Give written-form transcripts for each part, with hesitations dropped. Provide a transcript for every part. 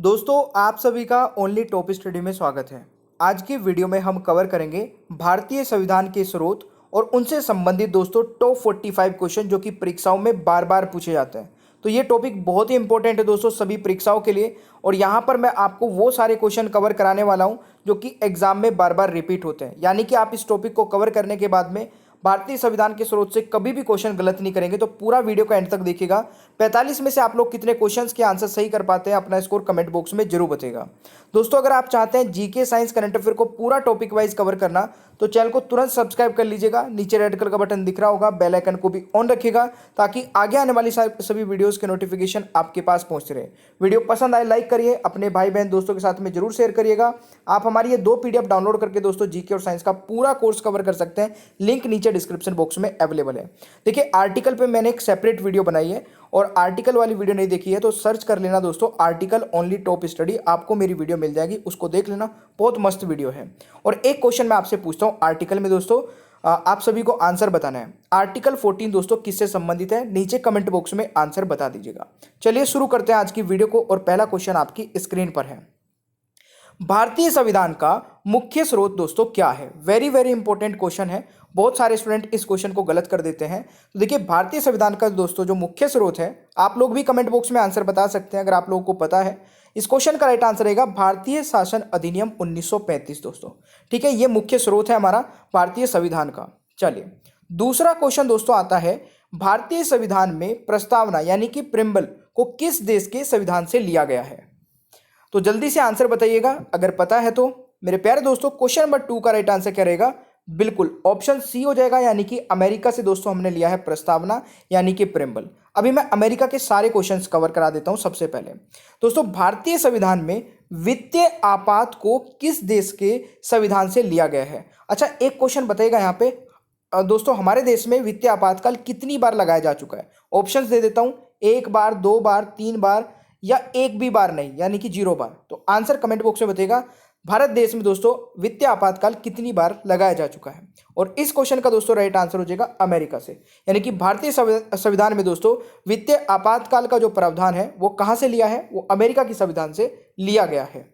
दोस्तों आप सभी का ओनली टॉप स्टडी में स्वागत है। आज की वीडियो में हम कवर करेंगे भारतीय संविधान के स्रोत और उनसे संबंधित दोस्तों टॉप 45 क्वेश्चन जो कि परीक्षाओं में बार बार पूछे जाते हैं। तो ये टॉपिक बहुत ही इंपॉर्टेंट है दोस्तों सभी परीक्षाओं के लिए, और यहाँ पर मैं आपको वो सारे क्वेश्चन कवर कराने वाला हूँ जो कि एग्जाम में बार बार रिपीट होते हैं। यानी कि आप इस टॉपिक को कवर करने के बाद में भारतीय संविधान के स्रोत से कभी भी क्वेश्चन गलत नहीं करेंगे। तो पूरा वीडियो का एंड तक देखिएगा। 45 में से आप लोग कितने क्वेश्चंस के आंसर सही कर पाते हैं अपना स्कोर कमेंट बॉक्स में जरूर बताइएगा। दोस्तों अगर आप चाहते हैं जीके साइंस करंट अफेयर को पूरा टॉपिक वाइज कवर करना तो चैनल को तुरंत सब्सक्राइब कर लीजिएगा। नीचे रेड कलर का बटन दिख रहा होगा, बेल आइकन को भी ऑन रखिएगा ताकि आगे आने वाली सभी वीडियोस के नोटिफिकेशन आपके पास पहुंचते रहे। वीडियो पसंद आए लाइक करिए, अपने भाई बहन दोस्तों के साथ में जरूर शेयर करिएगा। आप हमारी ये 2 पीडीएफ डाउनलोड करके दोस्तों जीके और साइंस का पूरा कोर्स कवर कर सकते हैं। लिंक नीचे डिस्क्रिप्शन बॉक्स में अवेलेबल है। देखिए आर्टिकल पे मैंने एक सेपरेट वीडियो बनाई है, और आर्टिकल वाली वीडियो नहीं देखी है तो सर्च कर लेना दोस्तों आर्टिकल ओनली टॉप स्टडी, आपको मेरी वीडियो मिल जाएगी, उसको देख लेना, बहुत मस्त वीडियो है। और एक क्वेश्चन मैं आपसे पूछता हूं आर्टिकल में दोस्तों, आप सभी को आंसर बताना है। आर्टिकल 14 दोस्तों किससे संबंधित है, नीचे कमेंट बॉक्स में आंसर बता दीजिएगा। चलिए शुरू करते हैं आज की वीडियो को, और पहला क्वेश्चन आपकी स्क्रीन पर है। भारतीय संविधान का मुख्य स्रोत दोस्तों क्या है? वेरी वेरी इंपॉर्टेंट क्वेश्चन है। बहुत सारे स्टूडेंट इस क्वेश्चन को गलत कर देते हैं। तो देखिए भारतीय संविधान का दोस्तों जो मुख्य स्रोत है, आप लोग भी कमेंट बॉक्स में आंसर बता सकते हैं अगर आप लोगों को पता है। इस क्वेश्चन का राइट आंसर रहेगा भारतीय शासन अधिनियम 1935 दोस्तों। ठीक है, ये मुख्य स्रोत है हमारा भारतीय संविधान का। चलिए दूसरा क्वेश्चन दोस्तों आता है, भारतीय संविधान में प्रस्तावना यानी कि प्रिम्बल को किस देश के संविधान से लिया गया है? तो जल्दी से आंसर बताइएगा अगर पता है तो। मेरे प्यारे दोस्तों क्वेश्चन नंबर 2 का राइट आंसर क्या रहेगा? बिल्कुल ऑप्शन सी हो जाएगा, यानी कि अमेरिका से दोस्तों हमने लिया है प्रस्तावना यानी कि प्रिम्बल। अभी मैं अमेरिका के सारे क्वेश्चंस कवर करा देता हूं। सबसे पहले दोस्तों भारतीय संविधान में वित्तीय आपात को किस देश के संविधान से लिया गया है? अच्छा एक क्वेश्चन बताइएगा यहाँ पे दोस्तों, हमारे देश में वित्तीय आपातकाल कितनी बार लगाया जा चुका है? ऑप्शंस दे देता हूं, 1 बार, 2 बार, 3 बार या एक भी बार नहीं, यानी कि 0 बार। तो आंसर कमेंट बॉक्स में बताइएगा भारत देश में दोस्तों वित्तीय आपातकाल कितनी बार लगाया जा चुका है। और इस क्वेश्चन का दोस्तों राइट आंसर हो जाएगा अमेरिका से, यानी कि भारतीय संविधान में दोस्तों वित्तीय आपातकाल का जो प्रावधान है वो कहां से लिया है? वो अमेरिका के संविधान से लिया गया है।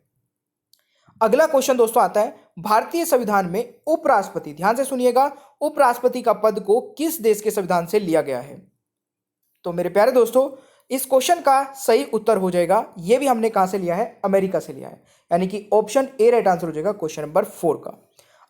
अगला क्वेश्चन दोस्तों आता है, भारतीय संविधान में उपराष्ट्रपति, ध्यान से सुनिएगा, उपराष्ट्रपति का पद को किस देश के संविधान से लिया गया है? तो मेरे प्यारे दोस्तों इस क्वेश्चन का सही उत्तर हो जाएगा, ये भी हमने कहां से लिया है? अमेरिका से लिया है, यानी कि ऑप्शन ए राइट आंसर हो जाएगा क्वेश्चन नंबर 4 का।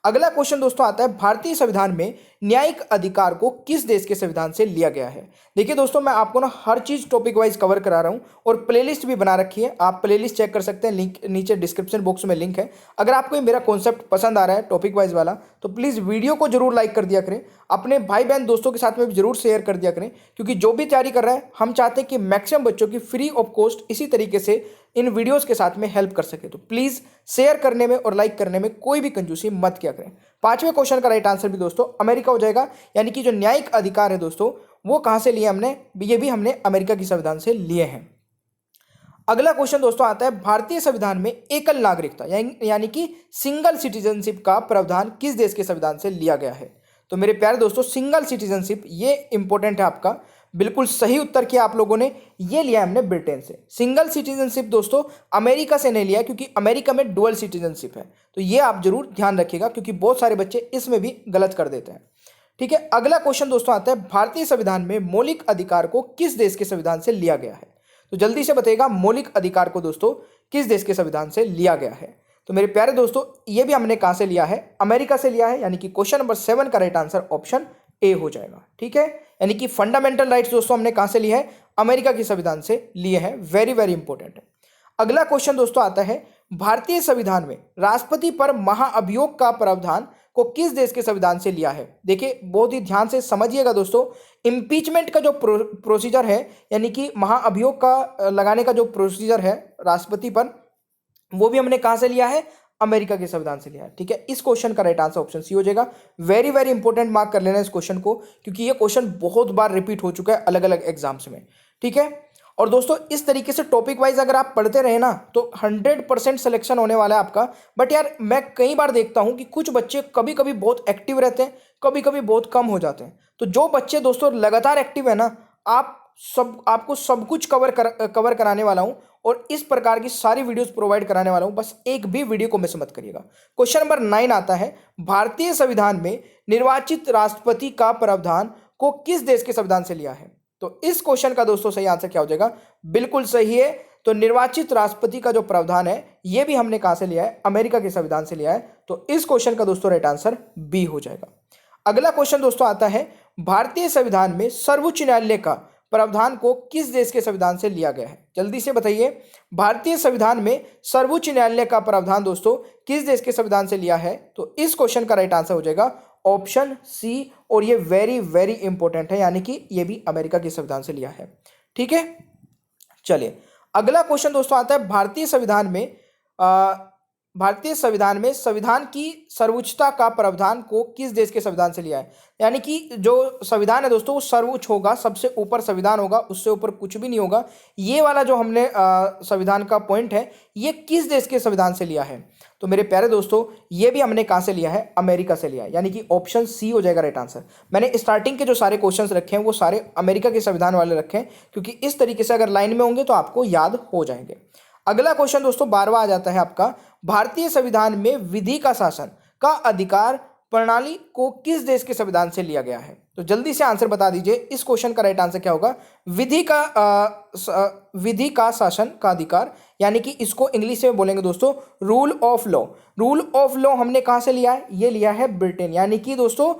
अगला क्वेश्चन दोस्तों आता है, भारतीय संविधान में न्यायिक अधिकार को किस देश के संविधान से लिया गया है? देखिए दोस्तों मैं आपको ना हर चीज टॉपिक वाइज कवर करा रहा हूं, और प्लेलिस्ट भी बना रखी है, आप प्लेलिस्ट चेक कर सकते हैं, लिंक नीचे डिस्क्रिप्शन बॉक्स में लिंक है। अगर आपको ये मेरा कॉन्सेप्ट पसंद आ रहा है टॉपिक वाइज वाला, तो प्लीज वीडियो को जरूर लाइक कर दिया करें, अपने भाई बहन दोस्तों के साथ में भी जरूर शेयर कर दिया करें, क्योंकि जो भी तैयारी कर रहा है हम चाहते हैं कि मैक्सिमम बच्चों की फ्री ऑफ कॉस्ट इसी तरीके से इन वीडियोस के साथ में हेल्प कर सके। तो प्लीज शेयर करने में और लाइक करने में कोई भी कंजूसी मत किया करें। 5वें क्वेश्चन का राइट आंसर भी दोस्तों अमेरिका हो जाएगा, यानी कि जो न्यायिक अधिकार है दोस्तों वो कहां से लिए हमने? ये भी हमने अमेरिका की संविधान से लिए हैं। अगला क्वेश्चन दोस्तों आता है, भारतीय संविधान में एकल नागरिकता यानी कि सिंगल सिटीजनशिप का प्रावधान किस देश के संविधान से लिया गया है? तो मेरे प्यारे दोस्तों सिंगल सिटीजनशिप ये इंपॉर्टेंट है आपका, बिल्कुल सही उत्तर किया आप लोगों ने, ये लिया हमने ब्रिटेन से। सिंगल सिटीजनशिप दोस्तों अमेरिका से नहीं लिया, क्योंकि अमेरिका में डुअल सिटीजनशिप है। तो ये आप जरूर ध्यान रखिएगा, क्योंकि बहुत सारे बच्चे इसमें भी गलत कर देते हैं। ठीक है, अगला क्वेश्चन दोस्तों आता है, भारतीय संविधान में मौलिक अधिकार को किस देश के संविधान से लिया गया है? तो जल्दी से बताइएगा मौलिक अधिकार को दोस्तों किस देश के संविधान से लिया गया है? तो मेरे प्यारे दोस्तों ये भी हमने कहां से लिया है? अमेरिका से लिया है, यानी कि क्वेश्चन नंबर 7 का राइट आंसर ऑप्शन ए हो जाएगा। ठीक है, यानी कि फंडामेंटल राइट्स दोस्तों हमने कहां से लिए है? अमेरिका के संविधान से लिए हैं। वेरी वेरी इंपॉर्टेंट है। अगला क्वेश्चन दोस्तों आता है, भारतीय संविधान में राष्ट्रपति पर महाअभियोग का प्रावधान को किस देश के संविधान से लिया है? देखिए बहुत ही ध्यान से समझिएगा दोस्तों, इम्पीचमेंट का जो प्रोसीजर है, यानी कि महाअभियोग का लगाने का जो प्रोसीजर है राष्ट्रपति पर, वो भी हमने कहां से लिया है? अमेरिका के संविधान से लिया है। ठीक है, इस क्वेश्चन का राइट आंसर ऑप्शन सी हो जाएगा। वेरी वेरी इंपॉर्टेंट, मार्क कर लेना इस क्वेश्चन को, क्योंकि ये क्वेश्चन बहुत बार रिपीट हो चुका है अलग अलग एग्जाम्स में। ठीक है, और दोस्तों इस तरीके से टॉपिक वाइज अगर आप पढ़ते रहे ना तो 100% सिलेक्शन होने वाला है आपका। बट यार मैं कई बार देखता हूं कि कुछ बच्चे कभी कभी बहुत एक्टिव रहते हैं, कभी कभी बहुत कम हो जाते हैं। तो जो बच्चे दोस्तों लगातार एक्टिव है ना, आप आपको सब कुछ कवर कराने वाला हूं और इस प्रकार की सारी वीडियोस प्रोवाइड कराने वाला हूं, बस एक भी वीडियो को मिस मत करिएगा। क्वेश्चन नंबर 9 आता है, भारतीय संविधान में निर्वाचित राष्ट्रपति का प्रावधान को किस देश के संविधान से लिया है? तो इस क्वेश्चन का दोस्तों सही आंसर क्या हो जाएगा? बिल्कुल सही है। तो निर्वाचित राष्ट्रपति का जो प्रावधान है यह भी हमने कहां से लिया है? अमेरिका के संविधान से लिया है। तो इस क्वेश्चन का दोस्तों राइट आंसर बी हो जाएगा। अगला क्वेश्चन दोस्तों आता है, भारतीय संविधान में सर्वोच्च न्यायालय का प्रावधान को किस देश के संविधान से लिया गया है? जल्दी से बताइए, भारतीय संविधान में सर्वोच्च न्यायालय का प्रावधान दोस्तों किस देश के संविधान से लिया है? तो इस क्वेश्चन का राइट आंसर हो जाएगा ऑप्शन सी, और ये वेरी वेरी इंपॉर्टेंट है, यानी कि ये भी अमेरिका के संविधान से लिया है। ठीक है, चलिए अगला क्वेश्चन दोस्तों आता है, भारतीय संविधान में संविधान की सर्वोच्चता का प्रावधान को किस देश के संविधान से लिया है? यानी कि जो संविधान है दोस्तों वो सर्वोच्च होगा, सबसे ऊपर संविधान होगा, उससे ऊपर कुछ भी नहीं होगा। ये वाला जो हमने संविधान का पॉइंट है ये किस देश के संविधान से लिया है? तो मेरे प्यारे दोस्तों ये भी हमने कहां से लिया है? अमेरिका से लिया है, यानी कि ऑप्शन सी हो जाएगा राइट आंसर। मैंने स्टार्टिंग के जो सारे क्वेश्चंस रखे हैं वो सारे अमेरिका के संविधान वाले रखे हैं, क्योंकि इस तरीके से अगर लाइन में होंगे तो आपको याद हो जाएंगे। अगला क्वेश्चन दोस्तों 12वां आ जाता है आपका, भारतीय संविधान में विधि का शासन का अधिकार प्रणाली को किस देश के संविधान से लिया गया है? तो जल्दी से आंसर बता दीजिए, इस क्वेश्चन का राइट आंसर क्या होगा? विधि का शासन का अधिकार, यानी कि इसको इंग्लिश में बोलेंगे दोस्तों rule of law. Rule of law हमने कहां से लिया है? ये लिया है ब्रिटेन, यानी कि दोस्तों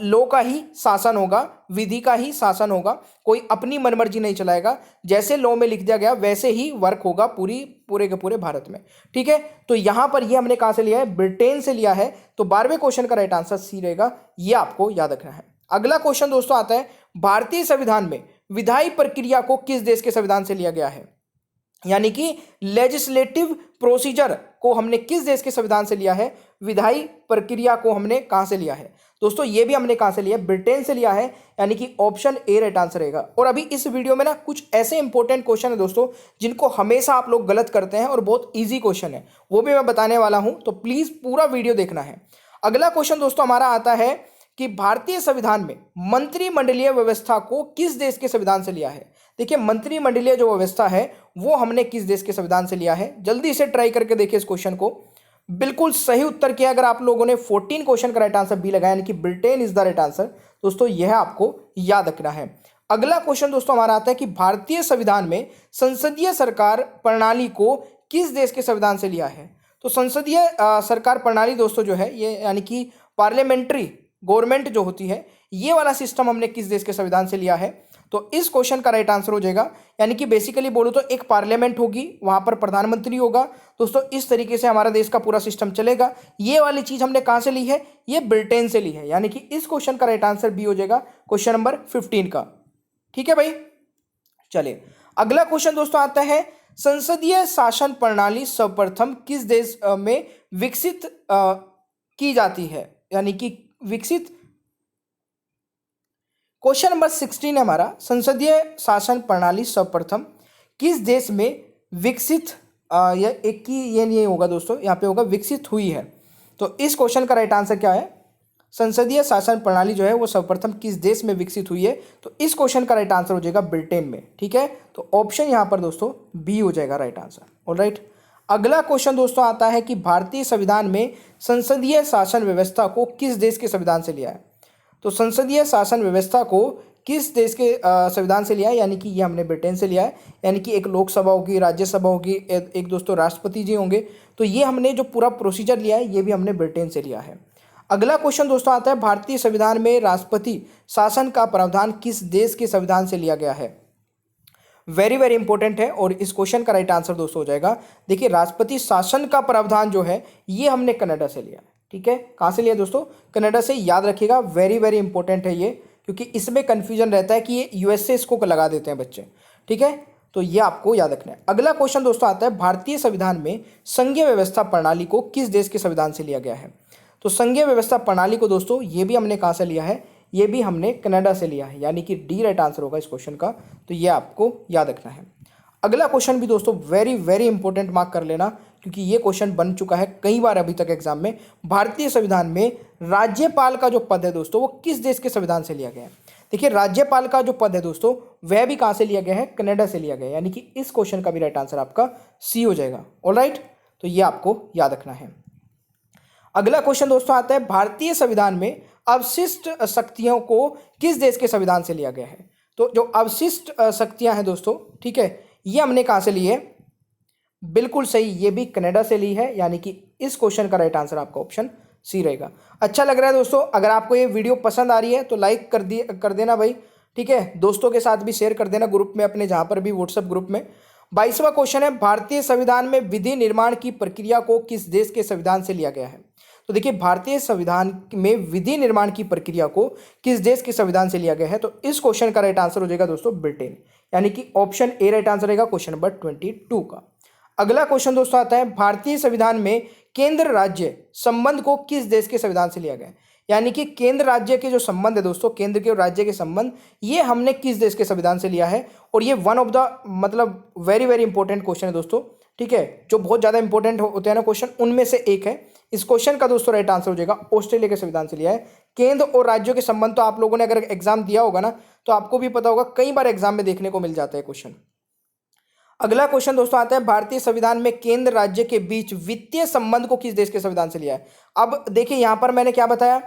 लॉ का ही शासन होगा, विधि का ही शासन होगा, कोई अपनी मनमर्जी नहीं चलाएगा, जैसे लॉ में लिख दिया गया वैसे ही वर्क होगा पूरे के पूरे भारत में। ठीक है, तो यहां पर ये हमने कहां से लिया है? ब्रिटेन से लिया है। तो 12वें क्वेश्चन का राइट आंसर सी रहेगा, ये आपको याद रखना है। अगला क्वेश्चन दोस्तों आता है, भारतीय संविधान में विधायी प्रक्रिया को किस देश के संविधान से लिया गया है? यानी कि लेजिस्लेटिव प्रोसीजर को हमने किस देश के संविधान से लिया है? विधायी प्रक्रिया को हमने कहां से लिया है? दोस्तों ये भी हमने कहां से लिया? ब्रिटेन से लिया है, यानी कि ऑप्शन ए राइट आंसर रहेगा। और अभी इस वीडियो में ना कुछ ऐसे इंपॉर्टेंट क्वेश्चन है दोस्तों जिनको हमेशा आप लोग गलत करते हैं, और बहुत ईजी क्वेश्चन है, वो भी मैं बताने वाला हूं, तो प्लीज पूरा वीडियो देखना है। अगला क्वेश्चन दोस्तों हमारा आता है कि भारतीय संविधान में मंत्रिमंडलीय व्यवस्था को किस देश के संविधान से लिया है? देखिए मंत्रिमंडलीय जो व्यवस्था है वो हमने किस देश के संविधान से लिया है? जल्दी से ट्राई करके देखिए इस क्वेश्चन को। बिल्कुल सही उत्तर किया अगर आप लोगों ने 14 क्वेश्चन का राइट आंसर बी लगाया, यानी कि Britain is the right answer. दोस्तों यह आपको याद रखना है। अगला क्वेश्चन दोस्तों हमारा आता है कि भारतीय संविधान में संसदीय सरकार प्रणाली को किस देश के संविधान से लिया है? तो संसदीय सरकार प्रणाली दोस्तों जो है ये, यानी कि पार्लियामेंट्री गवर्नमेंट जो होती है, ये वाला सिस्टम हमने किस देश के संविधान से लिया है? तो इस क्वेश्चन का राइट आंसर हो जाएगा, यानी कि बेसिकली बोलो तो एक पार्लियामेंट होगी, वहां पर प्रधानमंत्री होगा। दोस्तों इस तरीके से हमारा देश का पूरा सिस्टम चलेगा। ये वाली चीज हमने कहां से ली है? ये ब्रिटेन से ली है, यानी कि इस क्वेश्चन का राइट आंसर बी हो जाएगा, क्वेश्चन नंबर 15 का। ठीक है भाई, चलिए अगला क्वेश्चन दोस्तों आता है, संसदीय शासन प्रणाली सर्वप्रथम किस देश में विकसित की जाती है? यानी कि विकसित, क्वेश्चन नंबर 16 है हमारा, संसदीय शासन प्रणाली सर्वप्रथम किस देश में विकसित, या एक की ये नहीं होगा दोस्तों, यहाँ पे होगा विकसित हुई है। तो इस क्वेश्चन का राइट आंसर क्या है? संसदीय शासन प्रणाली जो है वो सर्वप्रथम किस देश में विकसित हुई है? तो इस क्वेश्चन का राइट आंसर हो जाएगा ब्रिटेन में। ठीक है, तो ऑप्शन यहाँ पर दोस्तों बी हो जाएगा राइट आंसर। ऑलराइट, अगला क्वेश्चन दोस्तों आता है कि भारतीय संविधान में संसदीय शासन व्यवस्था को किस देश के संविधान से लिया है? तो संसदीय शासन व्यवस्था को किस देश के संविधान से लिया है? यानी कि ये हमने ब्रिटेन से लिया है, यानी कि एक लोकसभा होगी, राज्यसभा होगी, एक दोस्तों राष्ट्रपति जी होंगे। तो ये हमने जो पूरा प्रोसीजर लिया है ये भी हमने ब्रिटेन से लिया है। अगला क्वेश्चन दोस्तों आता है, भारतीय संविधान में राष्ट्रपति शासन का प्रावधान किस देश के संविधान से लिया गया है? वेरी वेरी इंपॉर्टेंट है, और इस क्वेश्चन का राइट आंसर दोस्तों हो जाएगा, देखिए राष्ट्रपति शासन का प्रावधान जो है ये हमने कनाडा से लिया है। ठीक है, कहाँ से लिया दोस्तों? कनाडा से। याद रखिएगा, वेरी वेरी इंपॉर्टेंट है ये, क्योंकि इसमें कंफ्यूजन रहता है कि ये यूएसए इसको लगा देते हैं बच्चे। ठीक है, तो ये आपको याद रखना है। अगला क्वेश्चन दोस्तों आता है, भारतीय संविधान में संघीय व्यवस्था प्रणाली को किस देश के संविधान से लिया गया है? तो संघीय व्यवस्था प्रणाली को दोस्तों ये भी हमने कहाँ से लिया है? ये भी हमने कनाडा से लिया है, यानी कि डी राइट आंसर होगा इस क्वेश्चन का। तो ये आपको याद रखना है। अगला क्वेश्चन भी दोस्तों वेरी वेरी इंपॉर्टेंट मार्क कर लेना, क्योंकि ये क्वेश्चन बन चुका है कई बार अभी तक एग्जाम में। भारतीय संविधान में राज्यपाल का जो पद है दोस्तों वो किस देश के संविधान से लिया गया है? देखिए राज्यपाल का जो पद है दोस्तों वह भी कहाँ से लिया गया है, कनाडा से लिया गया है, यानी कि इस क्वेश्चन का भी राइट आंसर आपका सी हो जाएगा। ऑलराइट, तो ये आपको याद रखना है। अगला क्वेश्चन दोस्तों आता है, भारतीय संविधान में अवशिष्ट शक्तियों को किस देश के संविधान से लिया गया है। तो जो अवशिष्ट शक्तियां हैं दोस्तों, ठीक है, ये हमने कहाँ से ली है, बिल्कुल सही, ये भी कनाडा से ली है, यानी कि इस क्वेश्चन का राइट आंसर आपका ऑप्शन सी रहेगा। अच्छा लग रहा है दोस्तों, अगर आपको ये वीडियो पसंद आ रही है तो लाइक कर देना भाई, ठीक है, दोस्तों के साथ भी शेयर कर देना ग्रुप में अपने, जहां पर भी व्हाट्सएप ग्रुप में। 22वां क्वेश्चन है, भारतीय संविधान में विधि निर्माण की प्रक्रिया को किस देश के संविधान से लिया गया है। तो देखिए भारतीय संविधान में विधि निर्माण की प्रक्रिया को किस देश के संविधान से लिया गया है, तो इस क्वेश्चन का राइट आंसर हो जाएगा दोस्तों ब्रिटेन, यानी कि ऑप्शन ए राइट आंसर रहेगा क्वेश्चन नंबर 22 का। अगला क्वेश्चन दोस्तों आता है, भारतीय संविधान में केंद्र राज्य संबंध को किस देश के संविधान से लिया गया है, यानी कि केंद्र राज्य के जो संबंध है दोस्तों, केंद्र के और राज्य के संबंध, ये हमने किस देश के संविधान से लिया है। और ये वन ऑफ द मतलब वेरी वेरी इंपॉर्टेंट क्वेश्चन है दोस्तों, ठीक है, जो बहुत ज़्यादा इंपॉर्टेंट होते हैं ना क्वेश्चन, उनमें से एक है। इस क्वेश्चन का दोस्तों राइट आंसर हो जाएगा ऑस्ट्रेलिया के संविधान से लिया है। केंद्र और राज्यों के संबंध तो आप लोगों ने अगर एग्जाम दिया होगा ना, तो आपको भी पता होगा, कई बार एग्जाम में देखने को मिल जाता है क्वेश्चन। अगला क्वेश्चन दोस्तों आता है, भारतीय संविधान में केंद्र राज्य के बीच वित्तीय संबंध को किस देश के संविधान से लिया है। अब देखिए यहां पर मैंने क्या बताया,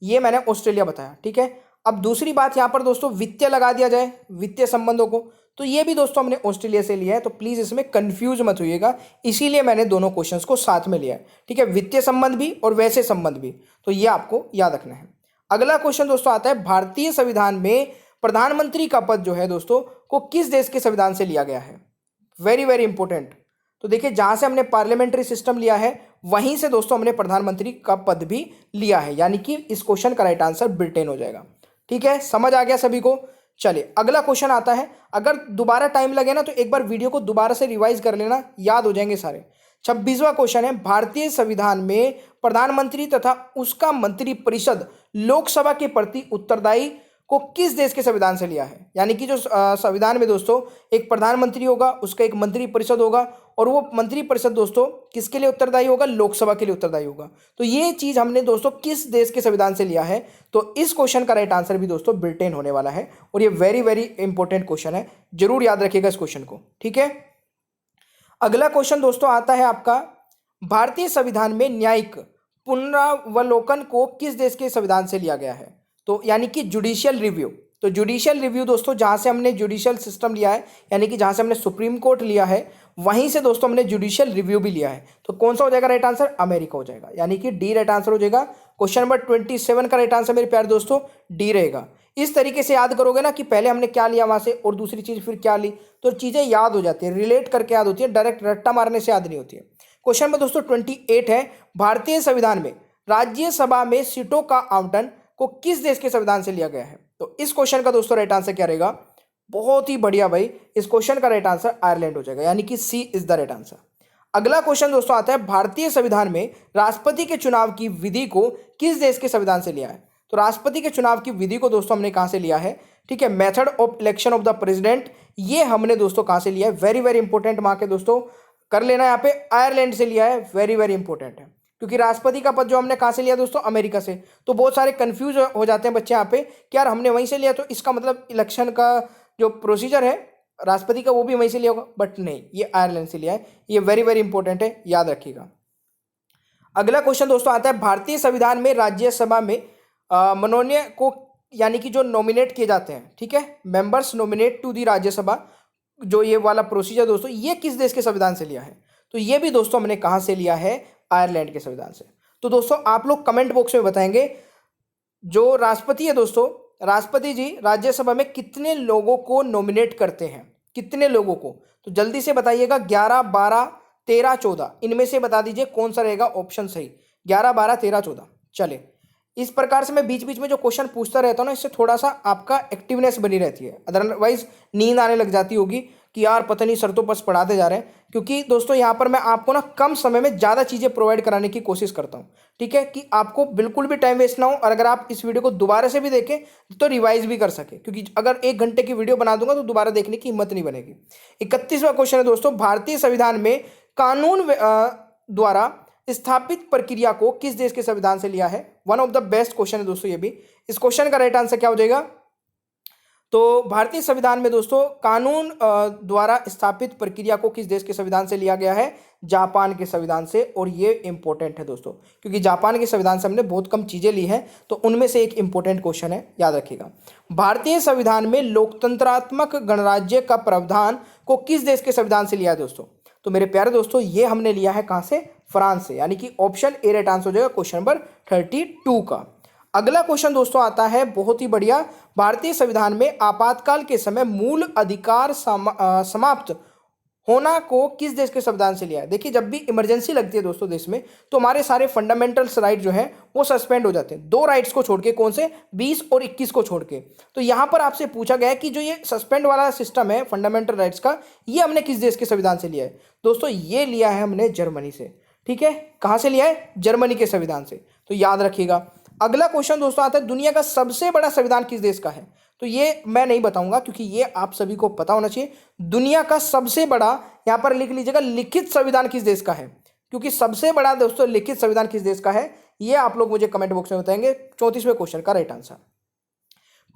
ये मैंने ऑस्ट्रेलिया बताया, ठीक है। अब दूसरी बात यहां पर दोस्तों वित्तीय लगा दिया जाए, वित्तीय संबंधों को, तो ये भी दोस्तों हमने ऑस्ट्रेलिया से लिया है, तो प्लीज इसमें कंफ्यूज मत होइएगा, इसीलिए मैंने दोनों क्वेश्चंस को साथ में लिया है, ठीक है, वित्तीय संबंध भी और वैसे संबंध भी, तो ये आपको याद रखना है। अगला क्वेश्चन दोस्तों आता है, भारतीय संविधान में प्रधानमंत्री का पद जो है दोस्तों को किस देश के संविधान से लिया गया है। Very very important. तो देखिए जहां से हमने पार्लियामेंट्री सिस्टम लिया है, वहीं से दोस्तों हमने प्रधानमंत्री का पद भी लिया है, यानी कि इस क्वेश्चन का राइट आंसर ब्रिटेन हो जाएगा। ठीक है, समझ आ गया सभी को। चलिए अगला क्वेश्चन आता है, अगर दोबारा टाइम लगे ना तो एक बार वीडियो को दोबारा से रिवाइज कर लेना, याद हो जाएंगे सारे। 26वां क्वेश्चन है, भारतीय संविधान में प्रधानमंत्री तथा उसका मंत्रिपरिषद लोकसभा के प्रति उत्तरदायी को किस देश के संविधान से लिया है। यानी कि जो संविधान में दोस्तों एक प्रधानमंत्री होगा, उसका एक मंत्रिपरिषद होगा, और वो मंत्रिपरिषद दोस्तों किसके लिए उत्तरदायी होगा, लोकसभा के लिए उत्तरदायी होगा। तो ये चीज हमने दोस्तों किस देश के संविधान से लिया है, तो इस क्वेश्चन का राइट आंसर भी दोस्तों ब्रिटेन होने वाला है, और ये वेरी वेरी इंपॉर्टेंट क्वेश्चन है, जरूर याद रखिएगा इस क्वेश्चन को। ठीक है, अगला क्वेश्चन दोस्तों आता है आपका, भारतीय संविधान में न्यायिक पुनरावलोकन को किस देश के संविधान से लिया गया है। तो यानी कि जुडिशियल रिव्यू, तो जुडिशियल रिव्यू दोस्तों जहां से हमने जुडिशियल सिस्टम लिया है, यानी कि जहां से हमने सुप्रीम कोर्ट लिया है, वहीं से दोस्तों हमने जुडिशियल रिव्यू भी लिया है। तो कौन सा हो जाएगा राइट आंसर, अमेरिका हो जाएगा, यानी कि डी राइट आंसर हो जाएगा। क्वेश्चन नंबर 27 का राइट आंसर मेरे प्यारे दोस्तों डी रहेगा। इस तरीके से याद करोगे ना कि पहले हमने क्या लिया वहां से और दूसरी चीज फिर क्या ली, तो चीजें याद हो जाती है, रिलेट करके याद होती है, डायरेक्ट रट्टा मारने से याद नहीं होती है। क्वेश्चन नंबर दोस्तों 28 है, भारतीय संविधान में राज्यसभा में सीटों का आवंटन को किस देश के संविधान से लिया गया है। तो इस क्वेश्चन का दोस्तों राइट आंसर क्या रहेगा, बहुत ही बढ़िया भाई, इस क्वेश्चन का राइट आंसर आयरलैंड हो जाएगा, यानी कि सी इज द राइट आंसर। अगला क्वेश्चन दोस्तों आता है, भारतीय संविधान में राष्ट्रपति के चुनाव की विधि को किस देश के संविधान से लिया है। तो राष्ट्रपति के चुनाव की विधि को दोस्तों हमने कहां से लिया है, ठीक है, method of election of the president, ये हमने दोस्तों कहां से लिया है, वेरी वेरी इंपॉर्टेंट, वहां के दोस्तों कर लेना, यहाँ पे आयरलैंड से लिया है, वेरी वेरी इंपॉर्टेंट है, क्योंकि राष्ट्रपति का पद जो हमने कहां से लिया दोस्तों, अमेरिका से। तो बहुत सारे कंफ्यूज हो जाते हैं बच्चे यहाँ पे कि यार हमने वहीं से लिया, तो इसका मतलब इलेक्शन का जो प्रोसीजर है राष्ट्रपति का वो भी वहीं से लिया होगा, बट नहीं, ये आयरलैंड से लिया है, ये वेरी वेरी इंपॉर्टेंट है, याद रखिएगा। अगला क्वेश्चन दोस्तों आता है, भारतीय संविधान में राज्यसभा में मनोनयन को, यानी कि जो नॉमिनेट किए जाते हैं, ठीक है, members nominate to the Rajya Sabha, जो ये वाला प्रोसीजर दोस्तों ये किस देश के संविधान से लिया है। तो ये भी दोस्तों हमने कहां से लिया है, आयरलैंड के संविधान से। तो दोस्तों आप लोग कमेंट बॉक्स में बताएंगे, जो राष्ट्रपति है दोस्तों, राष्ट्रपति जी राज्यसभा में कितने लोगों को नॉमिनेट करते हैं, कितने लोगों को, तो जल्दी से बताइएगा, 11, 12, 13, 14, इनमें से बता दीजिए कौन सा रहेगा ऑप्शन सही, 11, 12, 13, 14। चले, इस प्रकार से मैं बीच बीच में जो क्वेश्चन पूछता रहता हूँ ना, इससे थोड़ा सा आपका एक्टिवनेस बनी रहती है, अदरवाइज नींद आने लग जाती होगी कि यार पता नहीं सर तो बस पढ़ाते जा रहे हैं, क्योंकि दोस्तों यहाँ पर मैं आपको ना कम समय में ज़्यादा चीज़ें प्रोवाइड कराने की कोशिश करता हूँ, ठीक है, कि आपको बिल्कुल भी टाइम वेस्ट ना हो, और अगर आप इस वीडियो को दोबारा से भी देखें तो रिवाइज भी कर सके, क्योंकि अगर 1 घंटे की वीडियो बना दूंगा तो दोबारा देखने की हिम्मत नहीं बनेगी। 31वां क्वेश्चन है दोस्तों, भारतीय संविधान में कानून द्वारा स्थापित प्रक्रिया को किस देश के संविधान से लिया है। One of the best question है दोस्तों ये भी। इस क्वेश्चन का राइट आंसर क्या हो जाएगा, तो भारतीय संविधान में दोस्तों कानून द्वारा स्थापित प्रक्रिया को किस देश के संविधान से लिया गया है? जापान के संविधान से। और ये इंपॉर्टेंट है दोस्तों, क्योंकि जापान के संविधान से हमने बहुत कम चीजें ली हैं, तो उनमें से एक इंपॉर्टेंट क्वेश्चन है, याद रखिएगा। भारतीय संविधान में लोकतंत्रात्मक गणराज्य का प्रावधान को किस देश के संविधान से लिया है दोस्तों? तो मेरे प्यारे दोस्तों, ये हमने लिया है कहां से? फ्रांस से, यानी कि ऑप्शन ए राइट आंसर हो जाएगा क्वेश्चन नंबर 32 का। अगला क्वेश्चन दोस्तों आता है बहुत ही बढ़िया। भारतीय संविधान में आपातकाल के समय मूल अधिकार समाप्त होना को किस देश के संविधान से लिया है? देखिए, जब भी इमरजेंसी लगती है दोस्तों देश में, तो हमारे सारे फंडामेंटल्स राइट जो है वो सस्पेंड हो जाते हैं। 2 राइट्स को छोड़ के, कौन से? 20 और 21 को छोड़ के। तो यहां पर आपसे पूछा गया है कि जो ये सस्पेंड वाला सिस्टम है फंडामेंटल राइट्स का, ये हमने किस देश के संविधान से लिया है? दोस्तों ये लिया है हमने जर्मनी से। ठीक है, कहां से लिया है? जर्मनी के संविधान से। तो याद रखिएगा। अगला क्वेश्चन दोस्तों आता है, दुनिया का सबसे बड़ा संविधान किस देश का है? तो ये मैं नहीं बताऊंगा, क्योंकि ये आप सभी को पता होना चाहिए। दुनिया का सबसे बड़ा, यहां पर लिख लीजिएगा, लिखित संविधान किस देश का है? क्योंकि सबसे बड़ा दोस्तों लिखित संविधान किस देश का है, ये आप लोग मुझे कमेंट बॉक्स में बताएंगे। 34वें क्वेश्चन का राइट आंसर।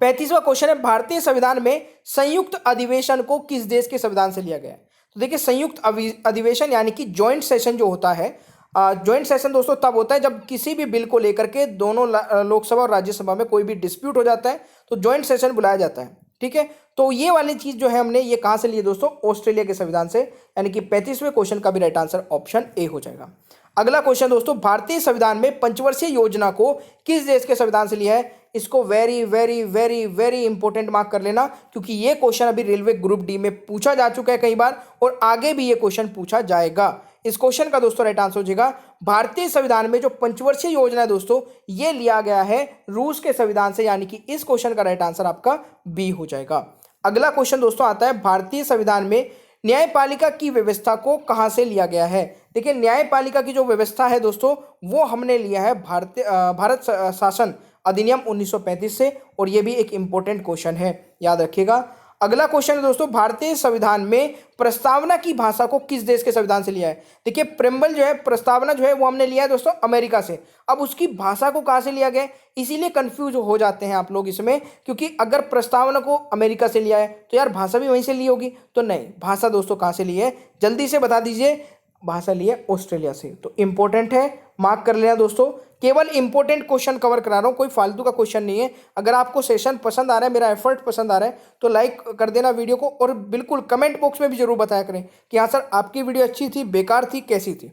35वां क्वेश्चन है, भारतीय संविधान में संयुक्त अधिवेशन को किस देश के संविधान से लिया गया है? तो देखिए, संयुक्त अधिवेशन यानी कि ज्वाइंट सेशन जो होता है, ज्वाइंट सेशन दोस्तों तब होता है जब किसी भी बिल को लेकर के दोनों लोकसभा और राज्यसभा में कोई भी डिस्प्यूट हो जाता है, तो ज्वाइंट सेशन बुलाया जाता है। ठीक है, तो ये वाली चीज जो है हमने ये कहां से लिए दोस्तों? ऑस्ट्रेलिया के संविधान से, यानी कि 35वें क्वेश्चन का भी राइट आंसर ऑप्शन ए हो जाएगा। अगला क्वेश्चन दोस्तों, भारतीय संविधान में पंचवर्षीय योजना को किस देश के संविधान से लिया है? इसको very very very very important mark कर लेना, क्योंकि ये क्वेश्चन अभी रेलवे ग्रुप डी में पूछा जा चुका है कई बार, और आगे भी ये क्वेश्चन पूछा जाएगा। इस क्वेश्चन का दोस्तों राइट आंसर हो जाएगा, भारतीय संविधान में जो पंचवर्षीय योजना है दोस्तों, ये लिया गया है रूस के संविधान से, यानी कि इस क्वेश्चन का राइट आंसर आपका बी हो जाएगा। अगला क्वेश्चन दोस्तों आता है, भारतीय संविधान में न्यायपालिका की व्यवस्था को कहां से लिया गया है? देखिए, न्यायपालिका की जो व्यवस्था है दोस्तों, वो हमने लिया है भारत शासन अधिनियम 1935 से, और ये भी एक इंपॉर्टेंट क्वेश्चन है, याद रखिएगा। अगला क्वेश्चन है दोस्तों, भारतीय संविधान में प्रस्तावना की भाषा को किस देश के संविधान से लिया है? देखिए, प्रेम्बल जो है, प्रस्तावना जो है वो हमने लिया है दोस्तों अमेरिका से। अब उसकी भाषा को कहां से लिया गया? इसीलिए कंफ्यूज हो जाते हैं आप लोग इसमें, क्योंकि अगर प्रस्तावना को अमेरिका से लिया है तो यार भाषा भी वहीं से ली होगी, तो नहीं, भाषा दोस्तों कहां से ली है? जल्दी से बता दीजिए। भाषा ली है ऑस्ट्रेलिया से। तो इंपॉर्टेंट है, मार्क कर लेना दोस्तों। केवल इंपॉर्टेंट क्वेश्चन कवर करा रहा हूं, कोई फालतू का क्वेश्चन नहीं है। अगर आपको सेशन पसंद आ रहा है, मेरा एफर्ट पसंद आ रहा है, तो लाइक कर देना वीडियो को, और बिल्कुल कमेंट बॉक्स में भी जरूर बताया करें कि हाँ सर आपकी वीडियो अच्छी थी, बेकार थी, कैसी थी।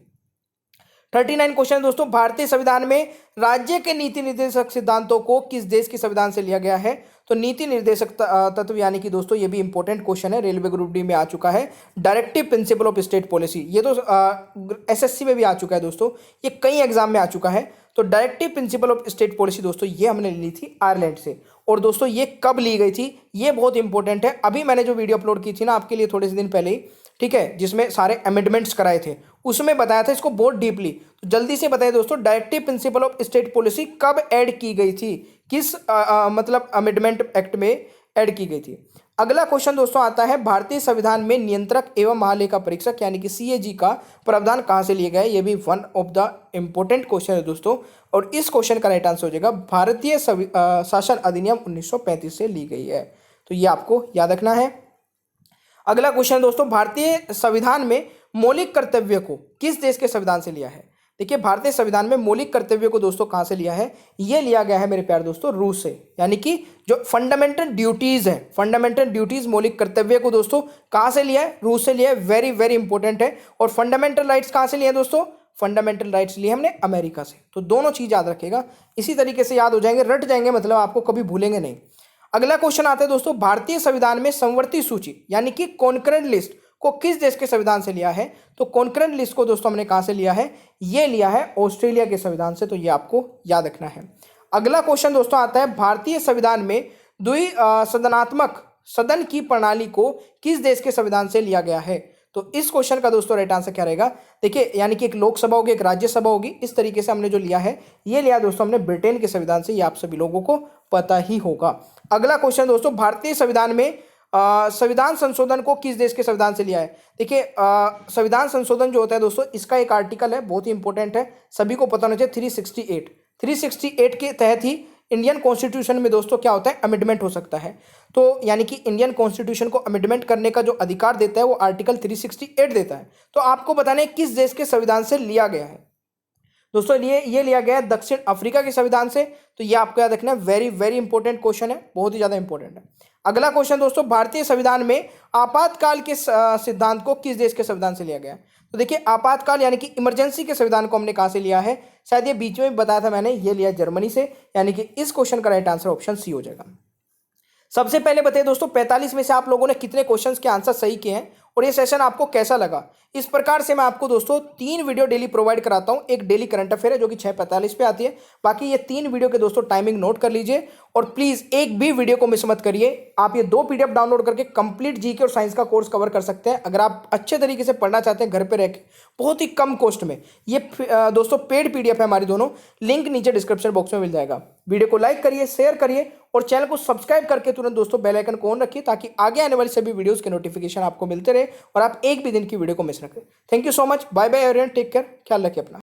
39 क्वेश्चन दोस्तों, भारतीय संविधान में राज्य के नीति निर्देशक सिद्धांतों को किस देश के संविधान से लिया गया है? तो नीति निर्देशक तत्व, यानी कि दोस्तों ये भी इंपॉर्टेंट क्वेश्चन है, रेलवे ग्रुप डी में आ चुका है। Directive principle of state policy, ये तो एसएससी में भी आ चुका है दोस्तों, ये कई एग्जाम में आ चुका है। तो directive principle of state policy दोस्तों ये हमने ली थी आयरलैंड से। और दोस्तों ये कब ली गई थी, ये बहुत इंपॉर्टेंट है। अभी मैंने जो वीडियो अपलोड की थी ना आपके लिए थोड़े से दिन पहले ही, ठीक है, जिसमें सारे अमेंडमेंट्स कराए थे, उसमें बताया था इसको बहुत डीपली। तो जल्दी से बताइए दोस्तों, directive principle of state policy कब ऐड की गई थी, किस मतलब अमेंडमेंट एक्ट में ऐड की गई थी? अगला क्वेश्चन दोस्तों आता है, भारतीय संविधान में नियंत्रक एवं महालेखा परीक्षक यानी कि सीएजी का प्रावधान कहां से लिए गए? ये भी one of the important question है दोस्तों, और इस क्वेश्चन का राइट आंसर हो जाएगा भारतीय शासन अधिनियम 1935 से ली गई है। तो ये आपको याद रखना है। अगला क्वेश्चन दोस्तों, भारतीय संविधान में मौलिक कर्तव्य को किस देश के संविधान से लिया है? देखिए, भारतीय संविधान में मौलिक कर्तव्य को दोस्तों कहां से लिया है? ये लिया गया है मेरे प्यारे दोस्तों रूस से, यानी कि जो फंडामेंटल ड्यूटीज है, फंडामेंटल ड्यूटीज मौलिक कर्तव्य को दोस्तों कहां से लिया है? रूस से लिया है। वेरी वेरी इंपॉर्टेंट है। और फंडामेंटल राइट्स कहां से लिए दोस्तों? फंडामेंटल राइट्स लिए हमने अमेरिका से। तो दोनों चीज याद रखेगा, इसी तरीके से याद हो जाएंगे, रट जाएंगे, मतलब आपको कभी भूलेंगे नहीं। अगला क्वेश्चन आता है दोस्तों, भारतीय संविधान में समवर्ती सूची यानी कि कॉन्करेंट लिस्ट को किस देश के संविधान से लिया है? तो कॉन्करेंट लिस्ट को दोस्तों हमने कहां से लिया है? ये लिया है ऑस्ट्रेलिया के संविधान से। तो ये आपको याद रखना है। अगला क्वेश्चन दोस्तों आता है, भारतीय संविधान में द्विसदनात्मक सदन की प्रणाली को किस देश के संविधान से लिया गया है? तो इस क्वेश्चन का दोस्तों राइट आंसर क्या रहेगा? देखिए, यानी कि एक लोकसभा होगी, एक राज्यसभा होगी, इस तरीके से हमने जो लिया है, ये लिया दोस्तों हमने ब्रिटेन के संविधान से। ये आप सभी लोगों को पता ही होगा। अगला क्वेश्चन दोस्तों, भारतीय संविधान में संविधान संशोधन को किस देश के संविधान से लिया है? देखिए, संविधान संशोधन जो होता है दोस्तों, इसका एक आर्टिकल है, बहुत ही इंपॉर्टेंट है, सभी को पता होना चाहिए, 368 के तहत ही इंडियन कॉन्स्टिट्यूशन में दोस्तों क्या होता है, अमेंडमेंट हो सकता है। तो यानी कि इंडियन कॉन्स्टिट्यूशन को अमेंडमेंट करने का जो अधिकार देता है वो आर्टिकल 368 देता है। तो आपको बताना है किस देश के संविधान से लिया गया है दोस्तों। ये लिया गया है दक्षिण अफ्रीका के संविधान से। तो ये आपको याद रखना है, वेरी वेरी इंपॉर्टेंट क्वेश्चन है, बहुत ही ज्यादा इंपॉर्टेंट है। अगला क्वेश्चन दोस्तों, भारतीय संविधान में आपातकाल के सिद्धांत को किस देश के संविधान से लिया गया है? तो देखिए आपातकाल यानी कि इमरजेंसी के संविधान को हमने कहां से लिया है, शायद ये बीच में भी बताया था मैंने, ये लिया जर्मनी से। यानी कि इस क्वेश्चन का राइट आंसर ऑप्शन सी हो जाएगा। सबसे पहले बताइए दोस्तों, 45 में से आप लोगों ने कितने क्वेश्चंस के आंसर सही किए हैं और ये सेशन आपको कैसा लगा। इस प्रकार से मैं आपको दोस्तों 3 वीडियो डेली प्रोवाइड कराता हूं। एक डेली करंट अफेयर है जो कि 6:45 पे आती है। बाकी ये 3 वीडियो के दोस्तों टाइमिंग नोट कर लीजिए और प्लीज एक भी वीडियो को मिस मत करिए। आप ये 2 पीडीएफ डाउनलोड करके कंप्लीट जीके और साइंस का कोर्स कवर कर सकते हैं अगर आप अच्छे तरीके से पढ़ना चाहते हैं घर पे रह के, बहुत ही कम कॉस्ट में। ये दोस्तों पेड पीडीएफ है हमारी दोनों, लिंक नीचे डिस्क्रिप्शन बॉक्स में मिल जाएगा। वीडियो को लाइक करिए, शेयर करिए और चैनल को सब्सक्राइब करके तुरंत दोस्तों बेल आइकन को ऑन रखिए ताकि आगे आने वाली सभी वीडियोस के नोटिफिकेशन आपको मिलते रहे और आप एक भी दिन की वीडियो को मिस न करें। Thank you so much, bye bye everyone, take care, ख्याल रखिए अपना।